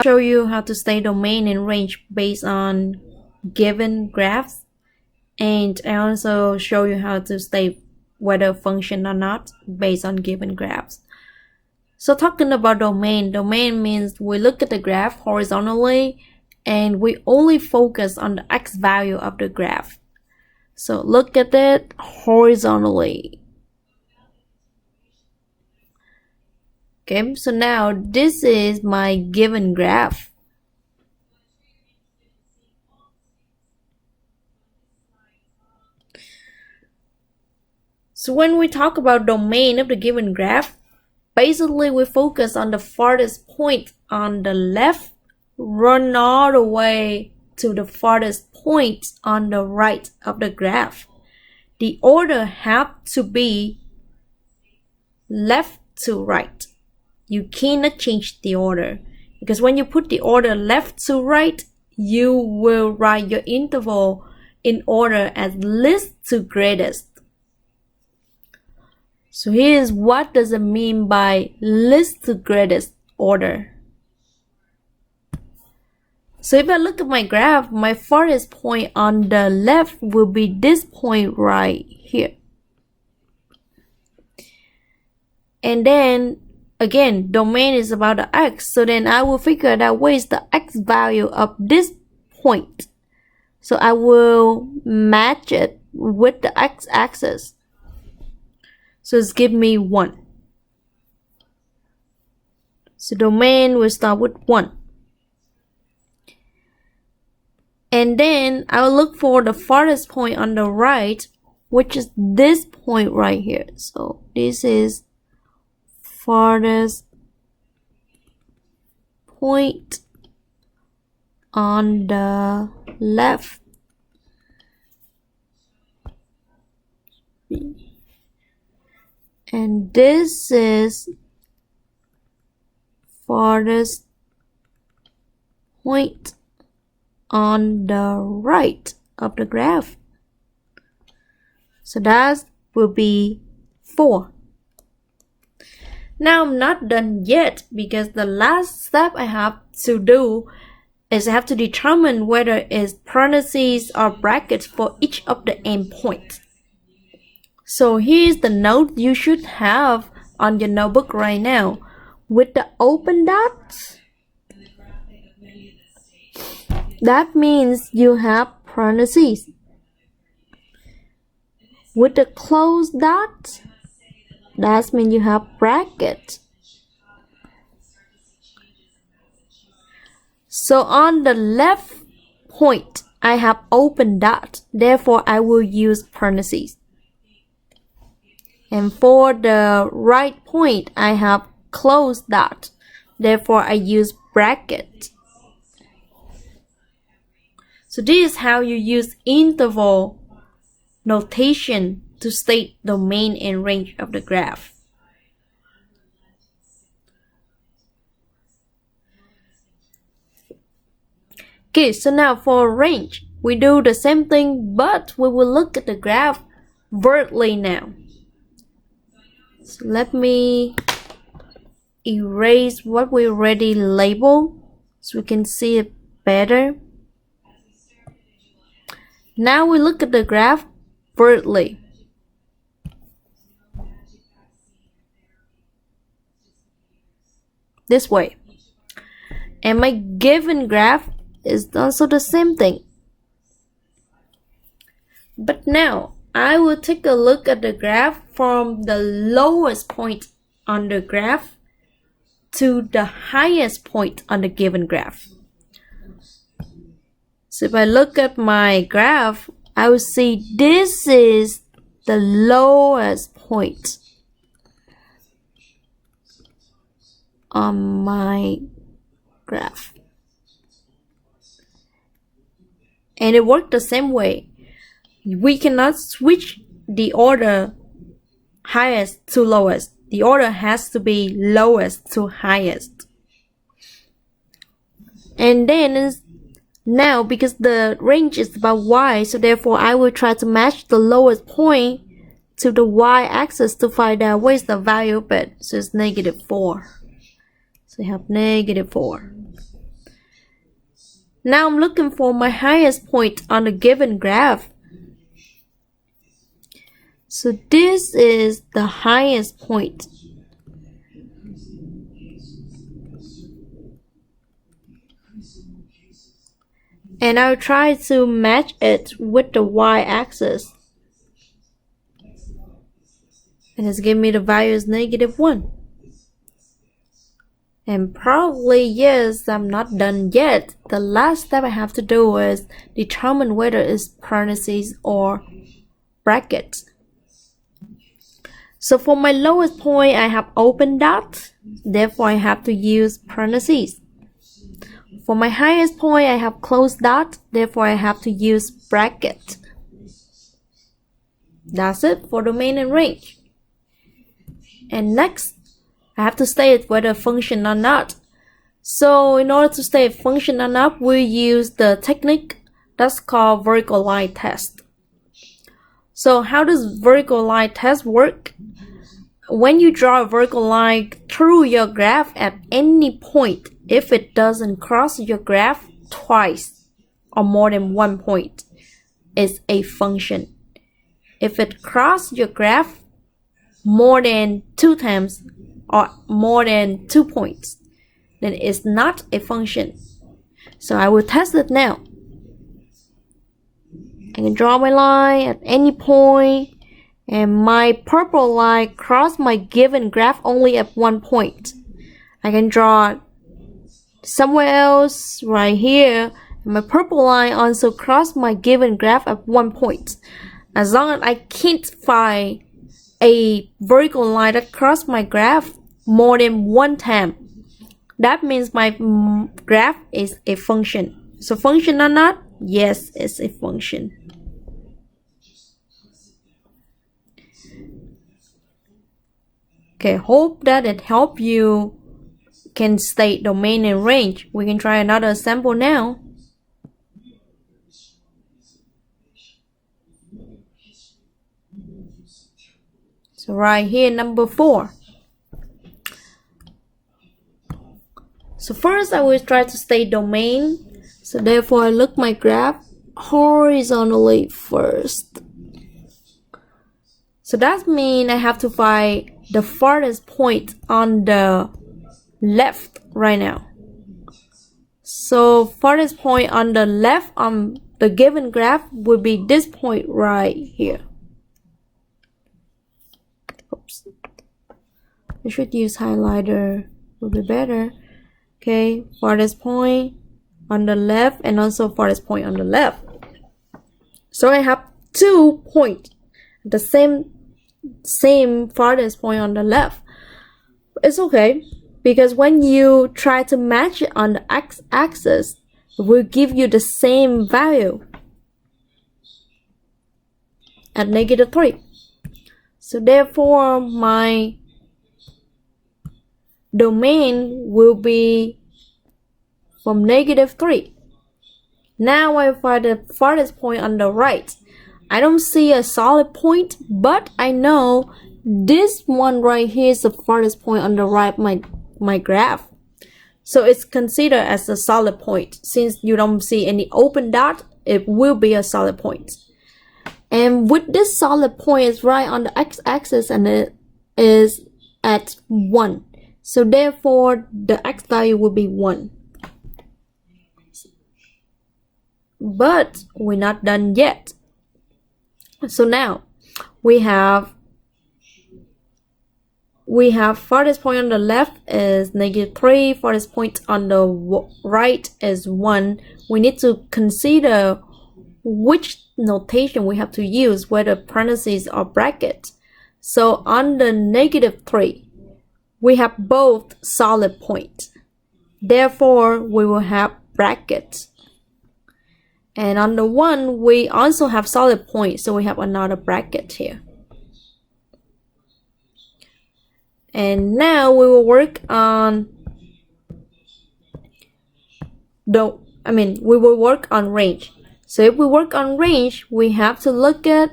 Show you how to state domain and range based on given graphs, and I also show you how to state whether function or not based on given graphs. So talking about domain means we look at the graph horizontally and we only focus on the x value of the graph. So look at it horizontally. Okay, so now this is my given graph. So when we talk about domain of the given graph, basically we focus on the farthest point on the left, run all the way to the farthest point on the right of the graph. The order has to be left to right. You cannot change the order, because when you put the order left to right, you will write your interval in order as least to greatest. So here's what does it mean by least to greatest order. So if I look at my graph, my farthest point on the left will be this point right here. And then again, domain is about the x, so then I will figure out what is the x value of this point. So I will match it with the x-axis. So it's give me 1. So domain will start with 1. And then I will look for the farthest point on the right, which is this point right here. So this is farthest point on the left. And this is farthest point on the right of the graph. So that will be 4. Now I'm not done yet, because the last step I have to do is I have to determine whether it's parentheses or brackets for each of the endpoints. So here's the note you should have on your notebook right now. With the open dot, that means you have parentheses. With the closed dot, that means you have bracket. So on the left point, I have open dot. Therefore, I will use parentheses. And for the right point, I have closed dot. Therefore, I use bracket. So this is how you use interval notation to state domain and range of the graph. Okay, so now for range, we do the same thing, but we will look at the graph vertically now. So let me erase what we already labeled so we can see it better. Now we look at the graph vertically. This way. And my given graph is also the same thing. But now I will take a look at the graph from the lowest point on the graph to the highest point on the given graph. So if I look at my graph, I will see this is the lowest point on my graph. And it worked the same way. We cannot switch the order highest to lowest. The order has to be lowest to highest. And then now, because the range is about y, so therefore I will try to match the lowest point to the y-axis to find out what is the value of it. So it's -4. So you have -4. Now I'm looking for my highest point on the given graph. So this is the highest point. And I'll try to match it with the y-axis. And it's giving me the value is -1. And probably, yes, I'm not done yet. The last step I have to do is determine whether it's parentheses or brackets. So for my lowest point, I have open dot. Therefore, I have to use parentheses. For my highest point, I have closed dot. Therefore, I have to use bracket. That's it for domain and range. And next, I have to state whether a function or not. So in order to state a function or not, we use the technique that's called vertical line test. So how does vertical line test work? When you draw a vertical line through your graph at any point, if it doesn't cross your graph twice or more than one point, it's a function. If it crosses your graph more than 2 times or more than 2 points, then it's not a function. So I will test it now. I can draw my line at any point, and my purple line cross my given graph only at one point. I can draw somewhere else right here, and my purple line also cross my given graph at one point. As long as I can't find a vertical line that crosses my graph more than one time, that means my graph is a function. So function or not? Yes, it's a function. Okay, hope that it helped you can state domain and range. We can try another example now. So right here, number 4. So first I will try to state domain. So therefore I look my graph horizontally first. So that means I have to find the farthest point on the left right now. So farthest point on the left on the given graph would be this point right here. Oops. I should use highlighter, would be better. Okay, farthest point on the left and also farthest point on the left. So I have 2 points, the same farthest point on the left. It's okay, because when you try to match it on the x-axis, it will give you the same value at -3. So therefore my domain will be from -3. Now I find the farthest point on the right. I don't see a solid point, but I know this one right here is the farthest point on the right my graph. So it's considered as a solid point. Since you don't see any open dot, it will be a solid point. And with this solid point is right on the x-axis and it is at 1. So therefore the x value will be 1. But we're not done yet. So now we have farthest point on the left is -3, farthest point on the right is 1. We need to consider which notation we have to use, whether parentheses or bracket. So on the -3, we have both solid points. Therefore, we will have brackets. And on the 1, we also have solid points, so we have another bracket here. And now we will work on we will work on range. So if we work on range, we have to look at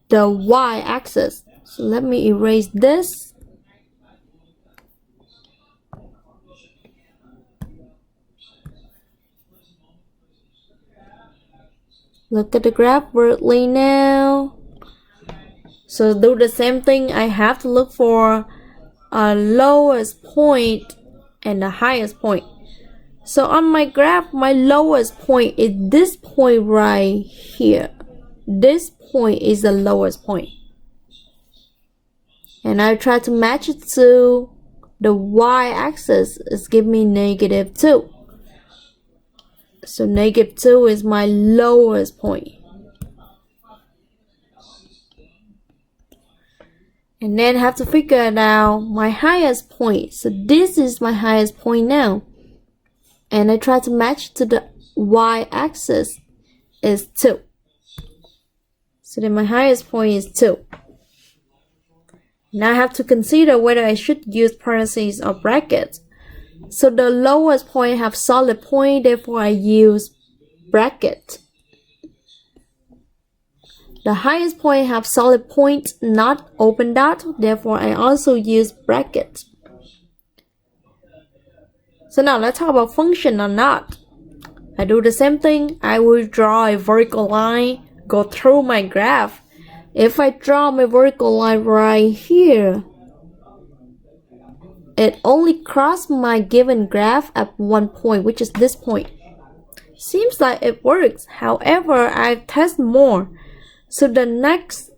the y-axis. So let me erase this. Look at the graph vertically now. So do the same thing. I have to look for a lowest point and the highest point. So on my graph, my lowest point is this point right here. This point is the lowest point. And I try to match it to the y-axis. It's giving me -2. So -2 is my lowest point. And then have to figure out my highest point. So this is my highest point now. And I try to match to the y-axis is 2. So then my highest point is 2. Now I have to consider whether I should use parentheses or brackets. So the lowest point have solid point, therefore I use bracket. The highest point have solid point, not open dot, therefore I also use bracket. So now let's talk about function or not. I do the same thing. I will draw a vertical line, go through my graph. If I draw my vertical line right here, it only crosses my given graph at one point, which is this point. Seems like it works. However, I test more. So the next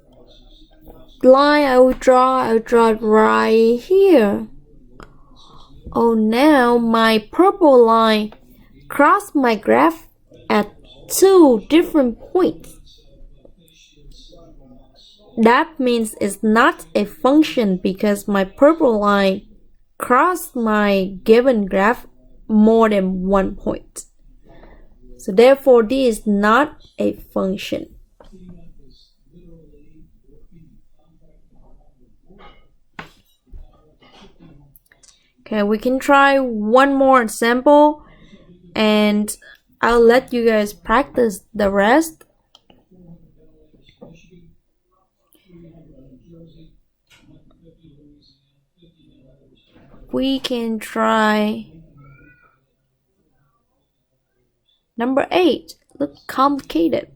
line I'll draw it right here. Oh, now my purple line crossed my graph at 2 different points. That means it's not a function because my purple line crossed my given graph more than 1 point. So therefore, this is not a function. Okay, we can try one more example and I'll let you guys practice the rest. We can try number 8. Look complicated.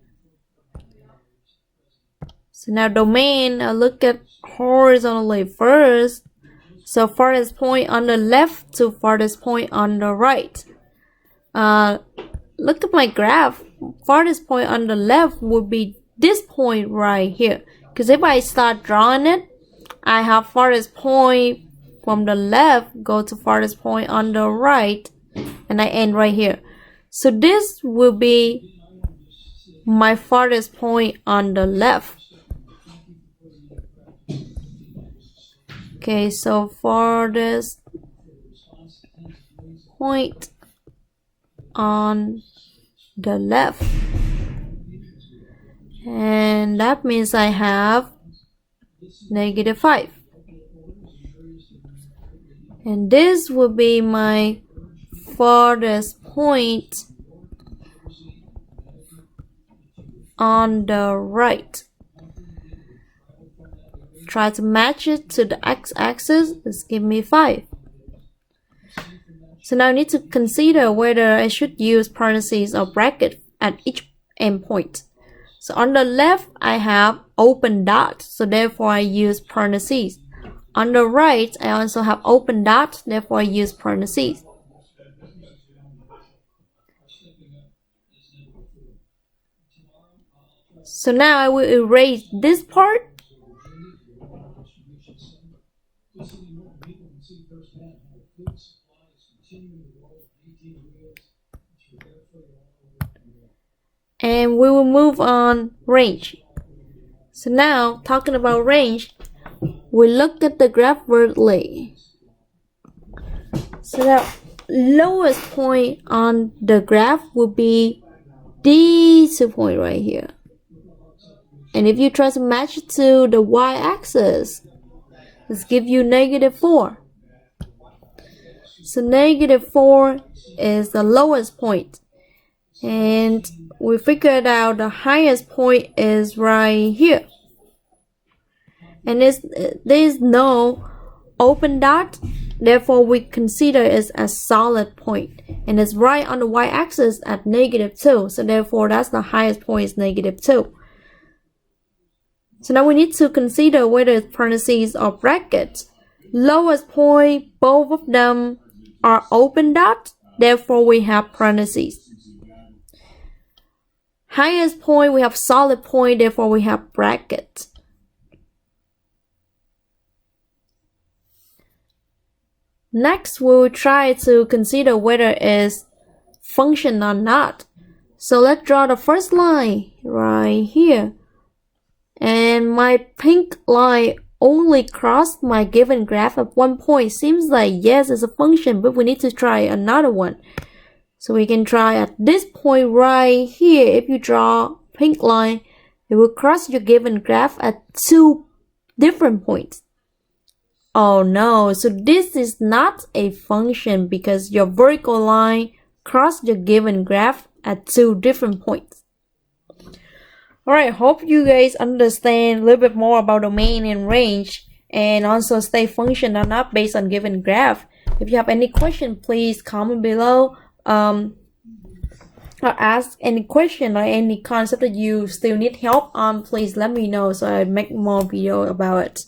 So now domain, I'll look at horizontally first. So farthest point on the left to farthest point on the right. Look at my graph. Farthest point on the left would be this point right here. Because if I start drawing it, I have farthest point from the left go to farthest point on the right, and I end right here. So this will be my farthest point on the left. Okay, so farthest point on the left, and that means I have -5, and this will be my farthest point on the right. Try to match it to the x-axis. Let's give me 5. So now I need to consider whether I should use parentheses or bracket at each endpoint. So on the left, I have open dot, so therefore I use parentheses. On the right, I also have open dot, therefore I use parentheses. So now I will erase this part. And we will move on range. So now talking about range, we look at the graph vertically. So the lowest point on the graph will be these 2 points right here. And if you try to match it to the y-axis, let's give you -4. So -4 is the lowest point. And we figured out the highest point is right here. And there is no open dot, therefore we consider it as solid point, and it's right on the y-axis at -2, so therefore that's the highest point is -2. So now we need to consider whether it's parentheses or brackets. Lowest point, both of them are open dot, therefore we have parentheses. Highest point, we have solid point, therefore we have brackets. Next, we'll try to consider whether it's function or not. So let's draw the first line right here. And my pink line only crossed my given graph at one point. Seems like yes, it's a function, but we need to try another one. So we can try at this point right here. If you draw pink line, it will cross your given graph at 2 different points. Oh no, so this is not a function because your vertical line crossed your given graph at 2 different points. Alright, hope you guys understand a little bit more about domain and range, and also state function or not based on given graph. If you have any question, please comment below, or ask any question or any concept that you still need help on. Please let me know so I make more video about it.